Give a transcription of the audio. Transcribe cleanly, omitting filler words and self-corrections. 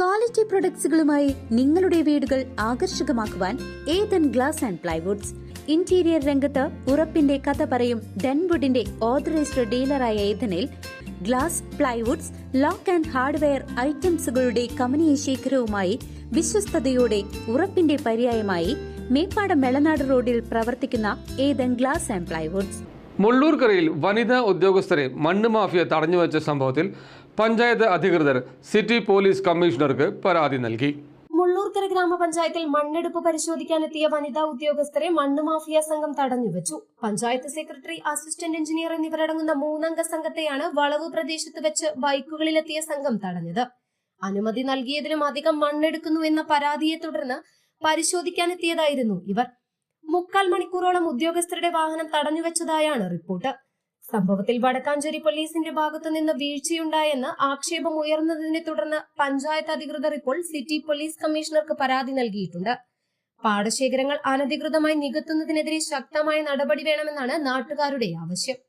Quality പ്രൊഡക്ട്സുകളുമായി നിങ്ങളുടെ വീടുകൾ ആകർഷകമാക്കുവാൻ Ethan glass and plywoods. Interior രംഗത്ത് ഉറപ്പിന്റെ കഥ പറയും ഡെൻവുഡിന്റെ ഓതറൈസ്ഡ് ഡീലറായ ഏതനിൽ glass, plywoods, lock and hardware ഐറ്റംസുകളുടെ കമനീയ ശേഖരവുമായി വിശ്വസ്തയോടെ ഉറപ്പിന്റെ പര്യായമായി മേപ്പാടം മെളനാട് റോഡിൽ പ്രവർത്തിക്കുന്ന ഏതൻ ഗ്ലാസ് ആൻഡ് പ്ലൈവുഡ്സ്. മുള്ളൂർക്കരയിൽ വനിതാ ഉദ്യോഗസ്ഥരെ മണ്ണ് മാഫിയ തടഞ്ഞുവച്ച സംഭവത്തിൽ പഞ്ചായത്ത് അധികൃതർ സിറ്റി പോലീസ് കമ്മീഷണർക്ക് പരാതി നൽകി. മുള്ളൂർക്കര ഗ്രാമപഞ്ചായത്തിൽ മണ്ണെടുപ്പ് പരിശോധിക്കാനെത്തിയ വനിതാ ഉദ്യോഗസ്ഥരെ മണ്ണ് മാഫിയ സംഘം തടഞ്ഞുവച്ചു. പഞ്ചായത്ത് സെക്രട്ടറി, അസിസ്റ്റന്റ് എഞ്ചിനീയർ എന്നിവരടങ്ങുന്ന 3 അംഗ സംഘത്തെയാണ് വളവ് പ്രദേശത്ത് വെച്ച് ബൈക്കുകളിലെത്തിയ സംഘം തടഞ്ഞത്. അനുമതി നൽകിയതിലും അധികം മണ്ണെടുക്കുന്നു എന്ന പരാതിയെ തുടർന്ന് പരിശോധിക്കാനെത്തിയതായിരുന്നു ഇവർ. 3/4 മണിക്കൂറോളം ഉദ്യോഗസ്ഥരുടെ വാഹനം തടഞ്ഞുവെച്ചതായാണ് റിപ്പോർട്ട്. സംഭവത്തിൽ വടക്കാഞ്ചേരി പോലീസിന്റെ ഭാഗത്തുനിന്ന് വീഴ്ചയുണ്ടായെന്ന് ആക്ഷേപം ഉയർന്നതിനെ തുടർന്ന് പഞ്ചായത്ത് അധികൃതർ ഇപ്പോൾ സിറ്റി പോലീസ് കമ്മീഷണർക്ക് പരാതി നൽകിയിട്ടുണ്ട്. പാടശേഖരങ്ങൾ അനധികൃതമായി നികത്തുന്നതിനെതിരെ ശക്തമായ നടപടി വേണമെന്നാണ് നാട്ടുകാരുടെ ആവശ്യം.